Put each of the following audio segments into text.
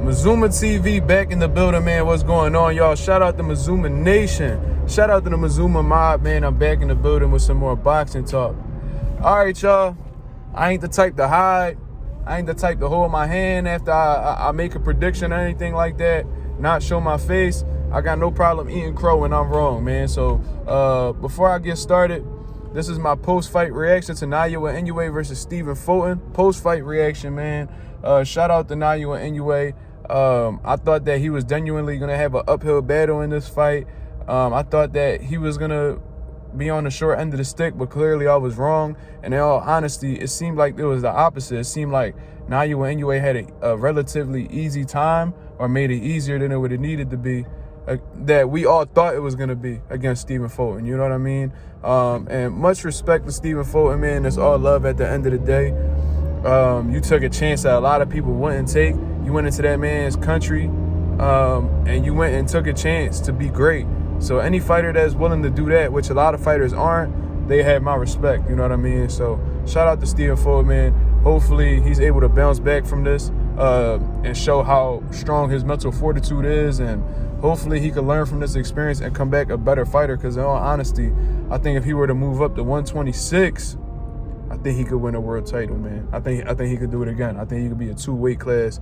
Mazuma TV back in the building, man. What's going on, y'all? Shout out to Mazuma Nation. Shout out to the Mazuma mob, man. I'm back in the building with some more boxing talk. All right, y'all. I ain't the type to hide. I ain't the type to hold my hand after I make a prediction or anything like that. Not show my face. I got no problem eating crow when I'm wrong, man. So before I get started, this is my post-fight reaction to Naoya Inoue versus Stephen Fulton. Post-fight reaction, man. Shout out to Naoya Inoue. I thought that he was genuinely going to have an uphill battle in this fight. I thought that he was going to be on the short end of the stick, but clearly I was wrong. And in all honesty, it seemed like it was the opposite. It seemed like Naoya Inoue had a relatively easy time, or made it easier than it would have needed to be, that we all thought it was going to be against Stephen Fulton. You know what I mean? And much respect to Stephen Fulton, man. It's all love at the end of the day. You took a chance that a lot of people wouldn't take. You went into that man's country, and you went and took a chance to be great. So any fighter that's willing to do that, which a lot of fighters aren't, they have my respect. You know what I mean? So shout out to Stephen Fulton, man. Hopefully he's able to bounce back from this and show how strong his mental fortitude is, and hopefully he can learn from this experience and come back a better fighter. Because in all honesty, I think if he were to move up to 126, I think he could win a world title, man. I think he could do it again. I think he could be a 2-weight class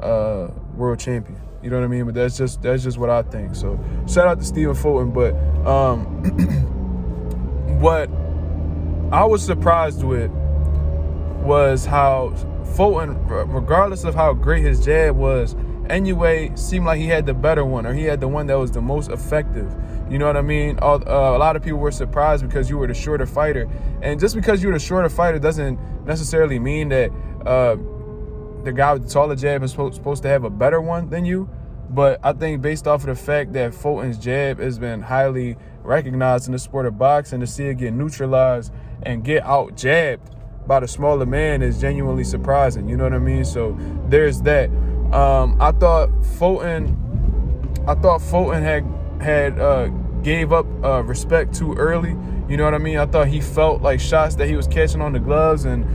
world champion. You know what I mean? But that's just what I think. So shout out to Stephen Fulton. But what I was surprised with was how Fulton, regardless of how great his jab was, Inoue seemed like he had the better one, or he had the one that was the most effective. You know what I mean? A lot of people were surprised because you were the shorter fighter. And just because you're the shorter fighter doesn't necessarily mean that the guy with the taller jab is supposed to have a better one than you. But I think based off of the fact that Fulton's jab has been highly recognized in the sport of boxing, to see it get neutralized and get out jabbed by the smaller man is genuinely surprising. You know what I mean? So there's that. I thought Fulton had gave up respect too early. You know what I mean? I thought he felt like shots that he was catching on the gloves and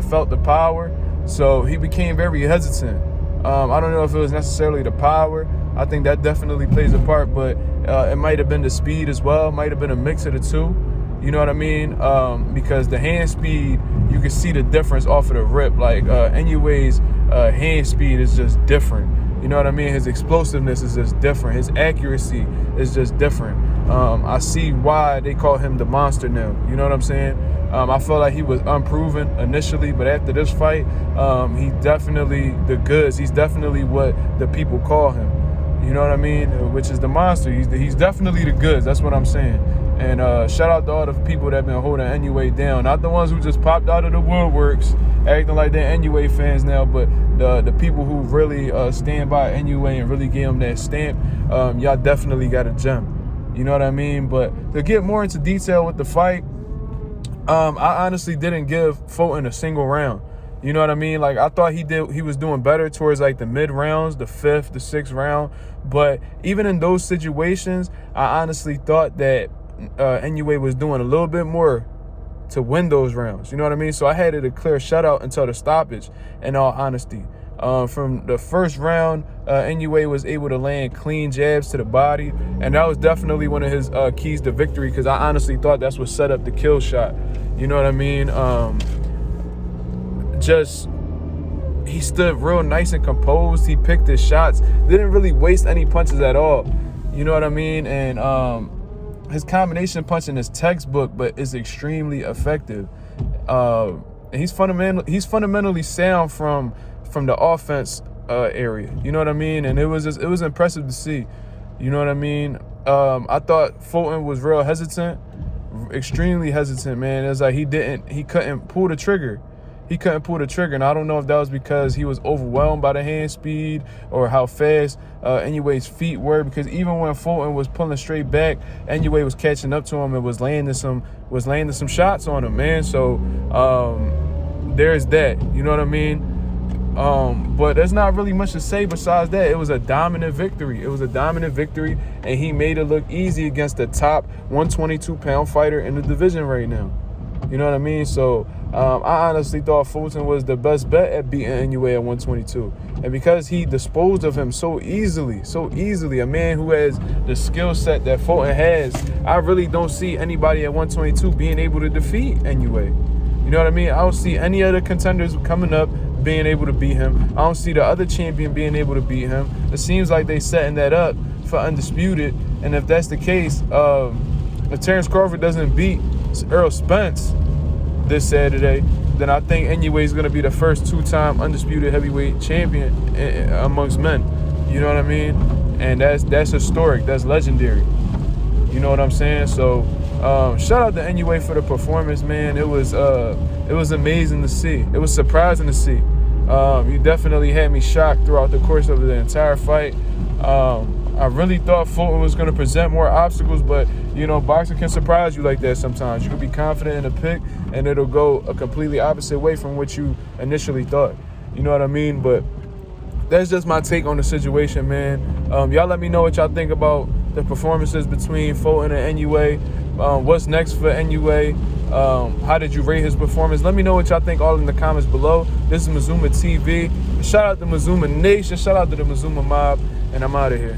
felt the power. So he became very hesitant. I don't know if it was necessarily the power. I think that definitely plays a part, but it might have been the speed as well. It might have been a mix of the two. You know what I mean? Because the hand speed, you can see the difference off of the rip. Like Inoue's hand speed is just different. You know what I mean? His explosiveness is just different. His accuracy is just different. I see why they call him the monster now. You know what I'm saying? I felt like he was unproven initially, but after this fight, he definitely the goods. He's definitely what the people call him. You know what I mean? Which is the monster. He's definitely the goods. That's what I'm saying. And shout out to all the people that have been holding Inoue down. Not the ones who just popped out of the woodworks acting like they're Inoue fans now, but the people who really stand by Inoue and really gave him that stamp. Y'all definitely got a gem. You know what I mean? But to get more into detail with the fight, I honestly didn't give Fulton a single round. You know what I mean? Like, I thought he was doing better towards like the mid rounds, the 5th, the 6th round. But even in those situations, I honestly thought that Inoue was doing a little bit more to win those rounds. You know what I mean? So I had it a clear shutout until the stoppage, in all honesty. From the first round, Inoue was able to land clean jabs to the body, and that was definitely one of his keys to victory, because I honestly thought that's what set up the kill shot. You know what I mean? He stood real nice and composed. He picked his shots, didn't really waste any punches at all. You know what I mean? And his combination punching is textbook, but is extremely effective. He's fundamentally sound from the offense area. You know what I mean? And it was impressive to see. You know what I mean? I thought Fulton was real hesitant, extremely hesitant, man. It was like he couldn't pull the trigger. He couldn't pull the trigger, and I don't know if that was because he was overwhelmed by the hand speed or how fast Inoue's feet were. Because even when Fulton was pulling straight back, Inoue was catching up to him and was landing some shots on him, man. So there's that. You know what I mean? But there's not really much to say besides that. It was a dominant victory. And he made it look easy against the top 122-pound fighter in the division right now. You know what I mean? So I honestly thought Fulton was the best bet at beating Inoue at 122. And because he disposed of him so easily, a man who has the skill set that Fulton has, I really don't see anybody at 122 being able to defeat Inoue. You know what I mean? I don't see any other contenders coming up being able to beat him. I don't see the other champion being able to beat him. It seems like they setting that up for Undisputed. And if that's the case, if Terrence Crawford doesn't beat Errol Spence this Saturday, then I think Inoue is going to be the first two-time undisputed heavyweight champion amongst men. You know what I mean? And that's historic. That's legendary. You know what I'm saying? So shout out to Inoue for the performance, man. It was amazing to see. It was surprising to see. You definitely had me shocked throughout the course of the entire fight. I really thought Fulton was going to present more obstacles, but, you know, boxing can surprise you like that sometimes. You can be confident in a pick, and it'll go a completely opposite way from what you initially thought. You know what I mean? But that's just my take on the situation, man. Y'all let me know what y'all think about the performances between Fulton and Inoue. What's next for Inoue? How did you rate his performance? Let me know what y'all think all in the comments below. This is Mazuma TV. Shout out to Mazuma Nation. Shout out to the Mazuma Mob. And I'm out of here.